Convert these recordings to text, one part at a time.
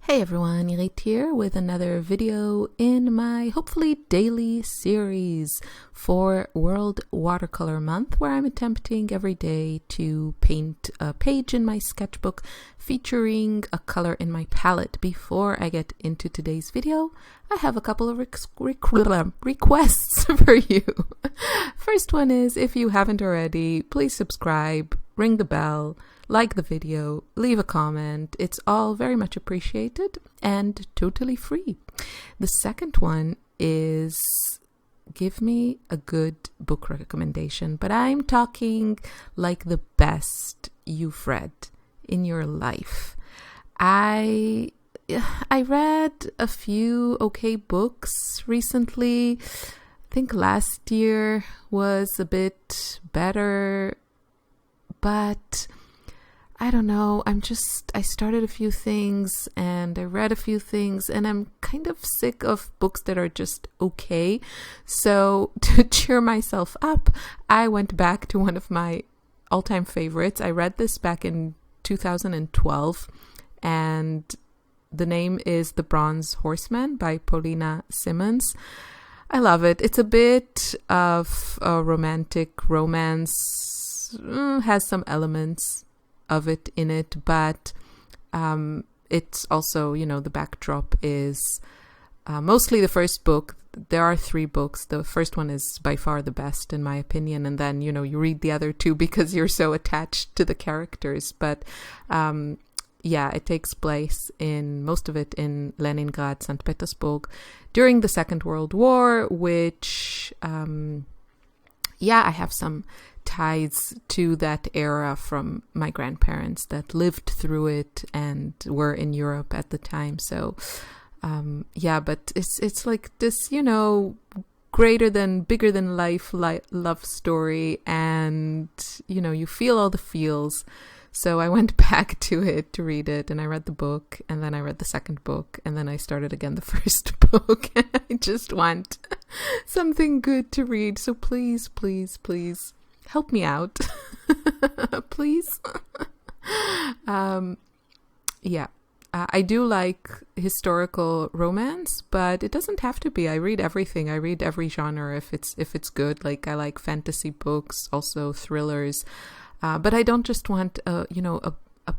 Hey everyone, Irit here with another video in my hopefully daily series for World Watercolor Month, where I'm attempting every day to paint a page in my sketchbook featuring a color in my palette. Before I get into today's video, I have a couple of requests for you. First one is, if you haven't already, please subscribe, ring the bell, like the video, leave a comment. It's all very much appreciated and totally free. The second one is, give me a good book recommendation, but I'm talking like the best you've read in your life. I read a few okay books recently. I think last year was a bit better, but I don't know, I started a few things and I read a few things and I'm kind of sick of books that are just okay. So to cheer myself up, I went back to one of my all-time favorites. I read this back in 2012 and the name is The Bronze Horseman by Paulina Simmons. I love it. It's a bit of a romantic romance, has some elements of it in it, but it's also, the backdrop is mostly the first book. There are 3 books. The first one is by far the best in my opinion, and then you read the other 2 because you're so attached to the characters. But it takes place in most of it in Leningrad, St. Petersburg during the Second World War, which I have some ties to that era from my grandparents that lived through it and were in Europe at the time. So but it's like this, bigger than life love story, and you feel all the feels. So I went back to it to read it, and I read the book, and then I read the second book, and then I started again the first book. And I just want something good to read. So please, please, please help me out. Please. I do like historical romance, but it doesn't have to be. I read everything. I read every genre if it's good. Like, I like fantasy books, also thrillers. But I don't just want a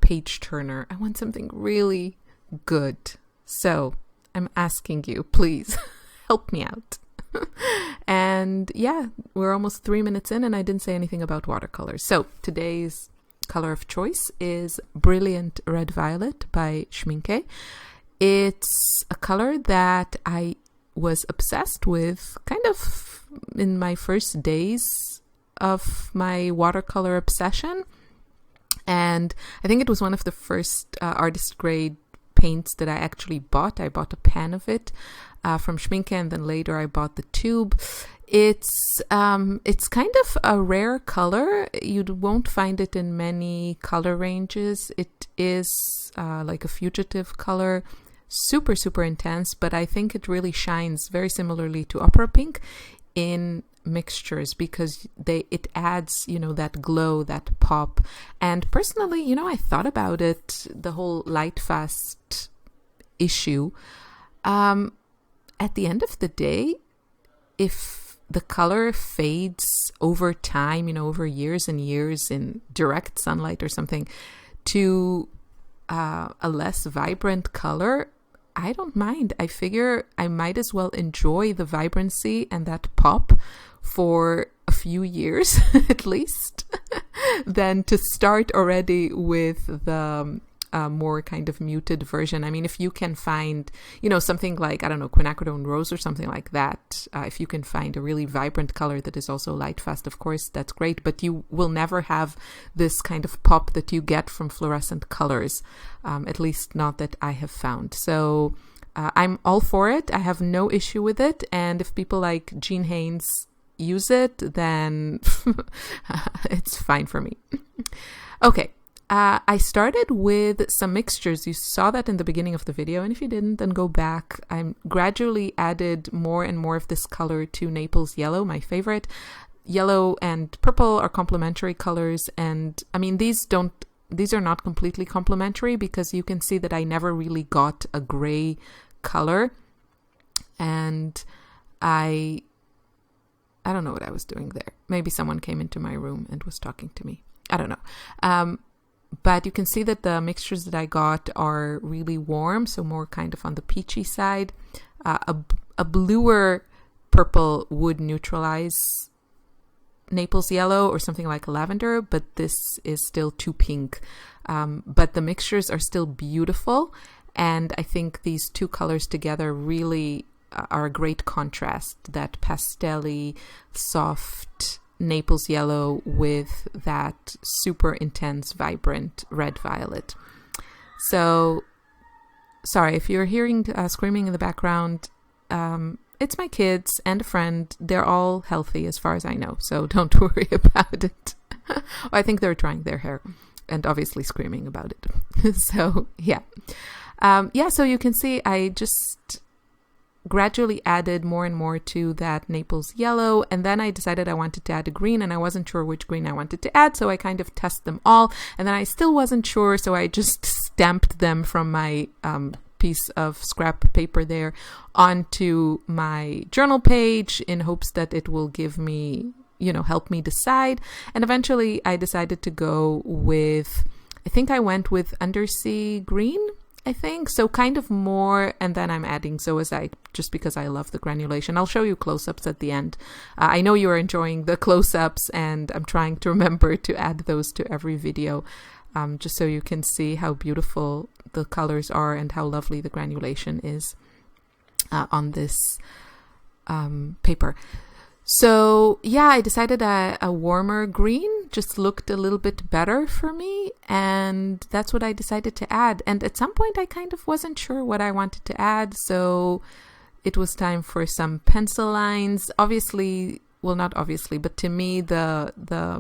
page turner. I want something really good. So I'm asking you, please help me out. And we're almost 3 minutes in and I didn't say anything about watercolors. So today's color of choice is Brilliant Red Violet by Schmincke. It's a color that I was obsessed with kind of in my first days of my watercolor obsession. And I think it was one of the first artist grade paints that I actually bought. I bought a pan of it from Schmincke, and then later I bought the tube. It's kind of a rare color. You won't find it in many color ranges. It is like a fugitive color, super, super intense, but I think it really shines very similarly to opera pink in mixtures because it adds that glow, that pop. And personally, I thought about it, the whole light fast issue. At the end of the day, if the color fades over time, over years and years in direct sunlight or something, to a less vibrant color, I don't mind. I figure I might as well enjoy the vibrancy and that pop for a few years at least than to start already with the more kind of muted version. I mean, if you can find, something like, I don't know, quinacridone rose or something like that, if you can find a really vibrant color that is also light fast, of course, that's great, but you will never have this kind of pop that you get from fluorescent colors, at least not that I have found. So I'm all for it. I have no issue with it. And if people like Haines use it, then it's fine for me. Okay. I started with some mixtures. You saw that in the beginning of the video, and if you didn't, then go back. I gradually added more and more of this color to Naples Yellow, my favorite. Yellow and purple are complementary colors, and I mean, these don't these are not completely complementary, because you can see that I never really got a gray color, and I don't know what I was doing there. Maybe someone came into my room and was talking to me. I don't know. But you can see that the mixtures that I got are really warm, so more kind of on the peachy side. A bluer purple would neutralize Naples yellow or something like lavender, but this is still too pink. But the mixtures are still beautiful, and I think these two colors together really are a great contrast. That pastel-y, soft Naples yellow with that super intense, vibrant red violet. So, sorry if you're hearing screaming in the background. It's my kids and a friend. They're all healthy as far as I know, so don't worry about it. I think they're trying their hair and obviously screaming about it. So, yeah. So you can see I just gradually added more and more to that Naples yellow, and then I decided I wanted to add a green, and I wasn't sure which green I wanted to add, so I kind of tested them all, and then I still wasn't sure, so I just stamped them from my piece of scrap paper there onto my journal page in hopes that it will give me, help me decide. And eventually I decided to go with, I think I went with undersea green, so kind of more, and then I'm adding zoazite just because I love the granulation. I'll show you close-ups at the end. I know you are enjoying the close-ups, and I'm trying to remember to add those to every video, just so you can see how beautiful the colors are and how lovely the granulation is on this paper. So yeah, I decided a warmer green just looked a little bit better for me, and that's what I decided to add. And at some point I kind of wasn't sure what I wanted to add, so it was time for some pencil lines. Obviously, well, not obviously, but to me the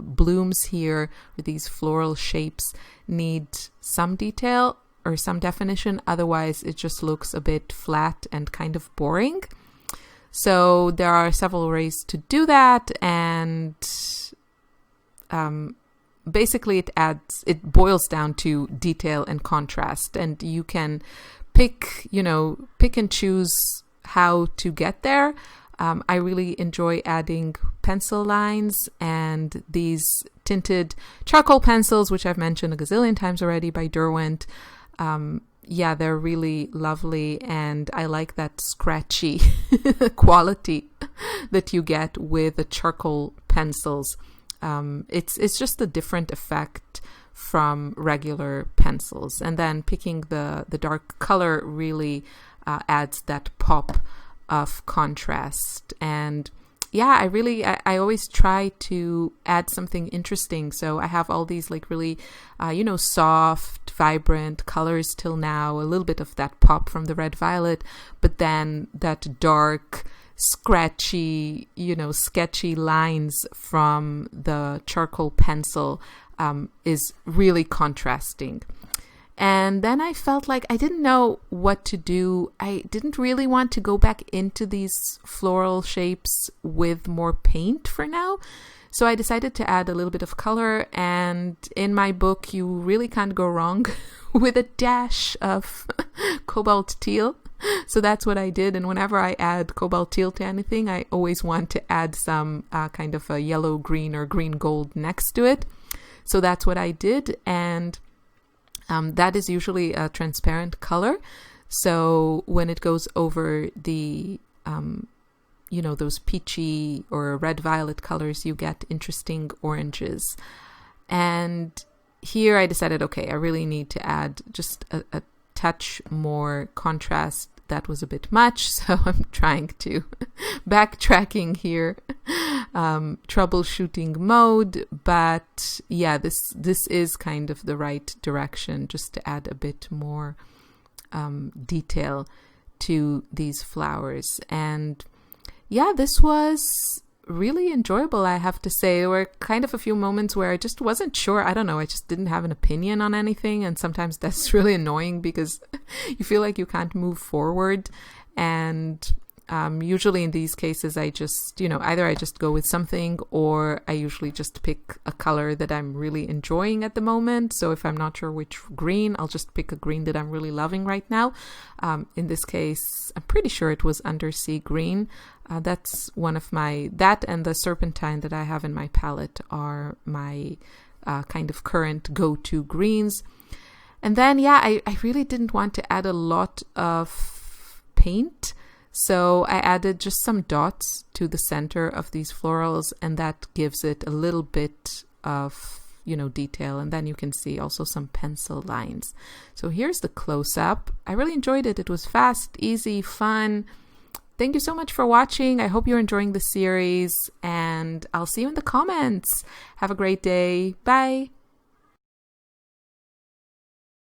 blooms here with these floral shapes need some detail or some definition, otherwise it just looks a bit flat and kind of boring. So there are several ways to do that, and basically it boils down to detail and contrast, and you can pick and choose how to get there. I really enjoy adding pencil lines and these tinted charcoal pencils, which I've mentioned a gazillion times already, by Derwent. They're really lovely, and I like that scratchy quality that you get with the charcoal pencils. It's just a different effect from regular pencils, and then picking the dark color really adds that pop of contrast. And yeah, I always try to add something interesting. So I have all these like really, soft, vibrant colors till now, a little bit of that pop from the red violet, but then that dark, scratchy, sketchy lines from the charcoal pencil is really contrasting. And then I felt like I didn't know what to do. I didn't really want to go back into these floral shapes with more paint for now. So I decided to add a little bit of color. And in my book, you really can't go wrong with a dash of cobalt teal. So that's what I did. And whenever I add cobalt teal to anything, I always want to add some kind of a yellow, green, or green gold next to it. So that's what I did. And that is usually a transparent color. So when it goes over the, those peachy or red violet colors, you get interesting oranges. And here I decided, okay, I really need to add just a touch more contrast. That was a bit much, so I'm trying to backtracking here, troubleshooting mode. But yeah, this is kind of the right direction, just to add a bit more detail to these flowers. And yeah, this was really enjoyable, I have to say. There were kind of a few moments where I just wasn't sure. I don't know, I just didn't have an opinion on anything, and sometimes that's really annoying because you feel like you can't move forward. And Usually in these cases, I just, either I just go with something, or I usually just pick a color that I'm really enjoying at the moment. So if I'm not sure which green, I'll just pick a green that I'm really loving right now. In this case, I'm pretty sure it was Undersea Green. That's one of that and the Serpentine that I have in my palette are my kind of current go-to greens. And then, I really didn't want to add a lot of paint. So I added just some dots to the center of these florals, and that gives it a little bit of, detail. And then you can see also some pencil lines. So here's the close-up. I really enjoyed it. It was fast, easy, fun. Thank you so much for watching. I hope you're enjoying the series, and I'll see you in the comments. Have a great day. Bye.